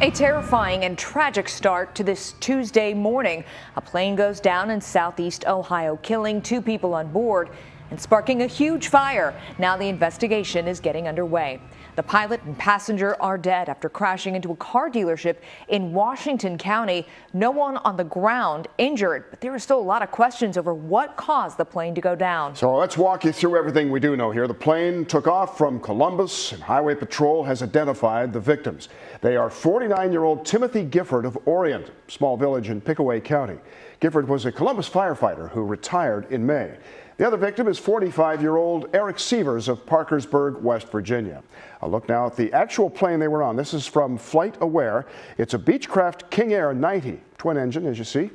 A terrifying and tragic start to this Tuesday morning. A plane goes down in southeast Ohio, killing 2 people on board and sparking a huge fire. Now the investigation is getting underway. The pilot and passenger are dead after crashing into a car dealership in Washington County. No one on the ground injured, but there are still a lot of questions over what caused the plane to go down. So let's walk you through everything we do know here. The plane took off from Columbus, and Highway Patrol has identified the victims. They are 49-year-old Timothy Gifford of Orient, small village in Pickaway County. Gifford was a Columbus firefighter who retired in May. The other victim is 45-year-old Eric Seevers of Parkersburg, West Virginia. A look now at the actual plane they were on. This is from Flight Aware. It's a Beechcraft King Air E90, twin engine, as you see.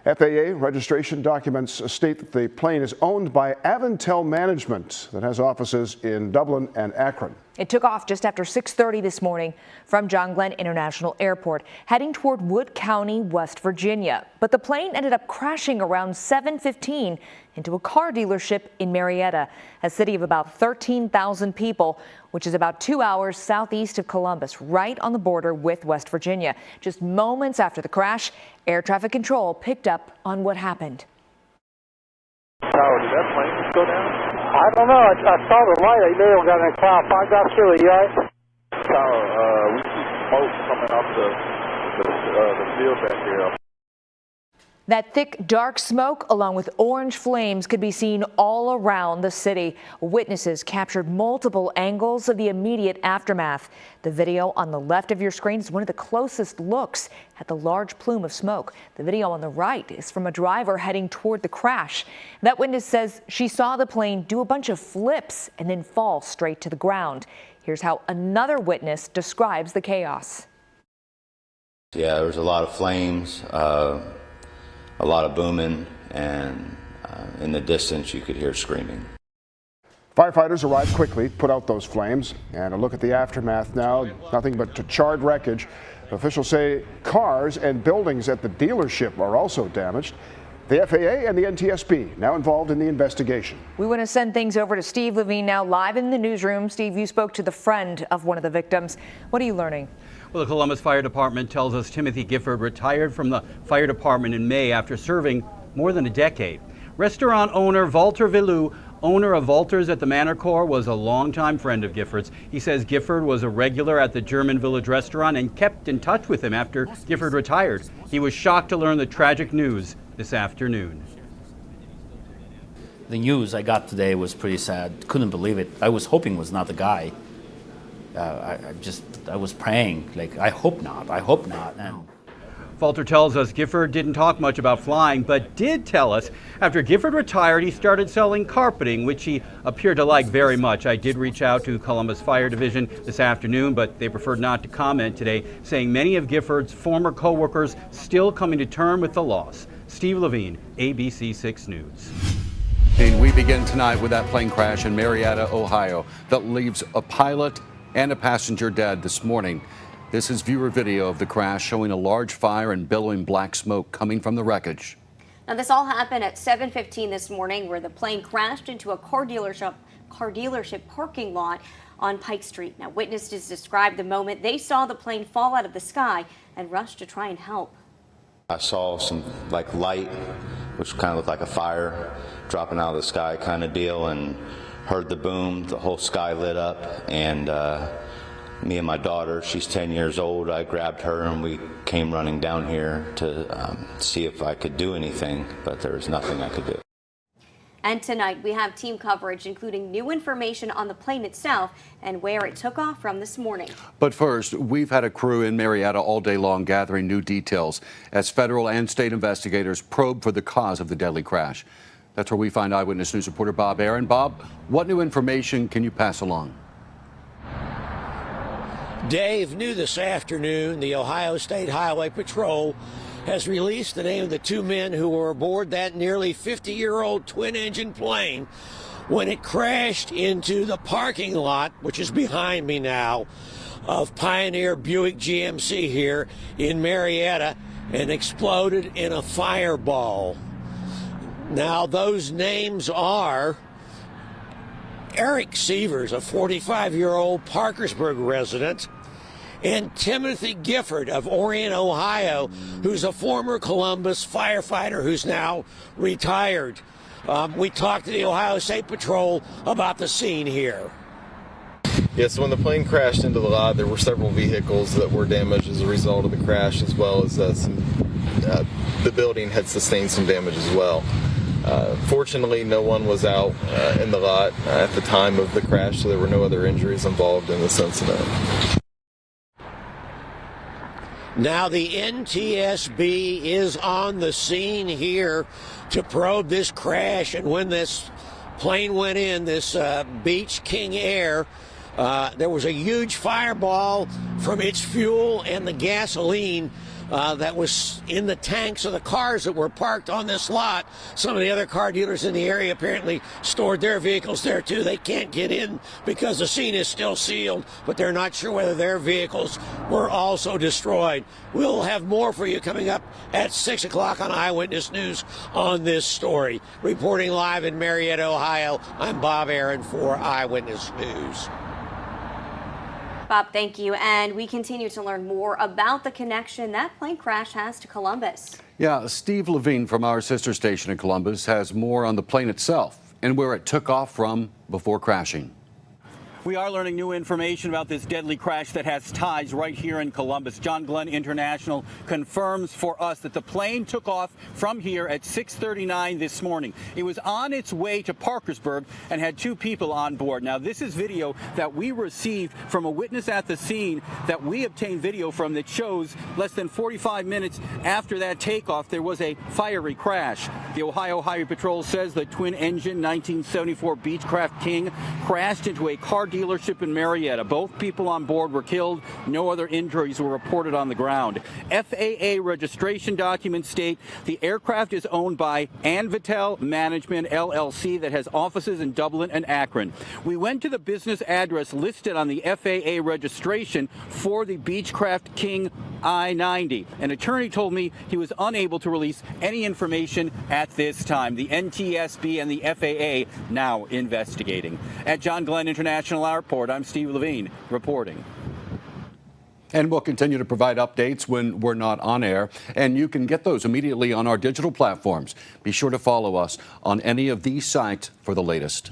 FAA registration documents state that the plane is owned by Avantel Management that has offices in Dublin and Akron. It took off just after 6:30 this morning from John Glenn International Airport, heading toward Wood County, West Virginia. But the plane ended up crashing around 7:15 into a car dealership in Marietta, a city of about 13,000 people, which is about 2 hours southeast of Columbus, right on the border with West Virginia. Just moments after the crash, air traffic control picked up on what happened. Tower, did that plane just go down? I don't know. I saw the light. I knew it got in a cloud. I got through it, right? Tower, we see smoke coming off the field back here. That thick, dark smoke, along with orange flames, could be seen all around the city. Witnesses captured multiple angles of the immediate aftermath. The video on the left of your screen is one of the closest looks at the large plume of smoke. The video on the right is from a driver heading toward the crash. That witness says she saw the plane do a bunch of flips and then fall straight to the ground. Here's how another witness describes the chaos. Yeah, there was a lot of flames. A lot of booming, and in the distance you could hear screaming. Firefighters arrived quickly, put out those flames, and a look at the aftermath now. Nothing but charred wreckage. Officials say cars and buildings at the dealership are also damaged. The FAA and the NTSB now involved in the investigation. We want to send things over to Steve Levine now live in the newsroom. Steve, you spoke to the friend of one of the victims. What are you learning? Well, the Columbus Fire Department tells us Timothy Gifford retired from the fire department in May after serving more than a decade. Restaurant owner Walter Villou, owner of Walter's at the Manor Corps, was a longtime friend of Gifford's. He says Gifford was a regular at the German Village restaurant and kept in touch with him after Gifford retired. He was shocked to learn the tragic news this afternoon. The news I got today was pretty sad. Couldn't believe it. I was hoping it was not the guy. I was praying, like, I hope not. And Falter tells us Gifford didn't talk much about flying, but did tell us after Gifford retired, he started selling carpeting, which he appeared to like very much. I did reach out to Columbus Fire Division this afternoon, but they preferred not to comment today, saying many of Gifford's former co-workers still coming to terms with the loss. Steve Levine, ABC 6 News. We begin tonight with that plane crash in Marietta, Ohio, that leaves a pilot and a passenger dead this morning. This is viewer video of the crash showing a large fire and billowing black smoke coming from the wreckage. Now, this all happened at 7:15 this morning, where the plane crashed into a car dealership parking lot on Pike Street. Now, witnesses described the moment they saw the plane fall out of the sky and rushed to try and help. I saw some light, which kind of looked like a fire dropping out of the sky kind of deal, and heard the boom. The whole sky lit up, and me and my daughter, she's 10 years old, I grabbed her and we came running down here to see if I could do anything, but there was nothing I could do. And tonight we have team coverage, including new information on the plane itself and where it took off from this morning. But first, we've had a crew in Marietta all day long gathering new details as federal and state investigators probe for the cause of the deadly crash. That's where we find Eyewitness News reporter Bob Aaron. Bob, what new information can you pass along? Dave, new this afternoon, the Ohio State Highway Patrol has released the name of the 2 men who were aboard that nearly 50-year-old twin-engine plane when it crashed into the parking lot, which is behind me now, of Pioneer Buick GMC here in Marietta, and exploded in a fireball. Now, those names are Eric Seevers, a 45-year-old Parkersburg resident, and Timothy Gifford of Orient, Ohio, who's a former Columbus firefighter who's now retired. We talked to the Ohio State Patrol about the scene here. Yeah, so when the plane crashed into the lot, there were several vehicles that were damaged as a result of the crash, as well as the building had sustained some damage as well. Fortunately, no one was out in the lot at the time of the crash, so there were no other injuries involved in this incident. Now the NTSB is on the scene here to probe this crash, and when this plane went in, this Beechcraft King Air, there was a huge fireball from its fuel and the gasoline that was in the tanks of the cars that were parked on this lot. Some of the other car dealers in the area apparently stored their vehicles there too. They can't get in because the scene is still sealed, but they're not sure whether their vehicles were also destroyed. We'll have more for you coming up at 6 o'clock on Eyewitness News on this story. Reporting live in Marietta, Ohio, I'm Bob Aaron for Eyewitness News. Bob, thank you. And we continue to learn more about the connection that plane crash has to Columbus. Yeah, Steve Levine from our sister station in Columbus has more on the plane itself and where it took off from before crashing. We are learning new information about this deadly crash that has ties right here in Columbus. John Glenn International confirms for us that the plane took off from here at 6:39 this morning. It was on its way to Parkersburg and had 2 people on board. Now, this is video that we received from a witness at the scene that we obtained video from that shows less than 45 minutes after that takeoff, there was a fiery crash. The Ohio Highway Patrol says the twin-engine 1974 Beechcraft King crashed into a car dealership in Marietta. Both people on board were killed. No other injuries were reported on the ground. FAA registration documents state the aircraft is owned by Anvitel Management LLC that has offices in Dublin and Akron. We went to the business address listed on the FAA registration for the Beechcraft King I-90. An attorney told me he was unable to release any information at this time. The NTSB and the FAA now investigating. At John Glenn International Airport, I'm Steve Levine reporting. And we'll continue to provide updates when we're not on air, and you can get those immediately on our digital platforms. Be sure to follow us on any of these sites for the latest.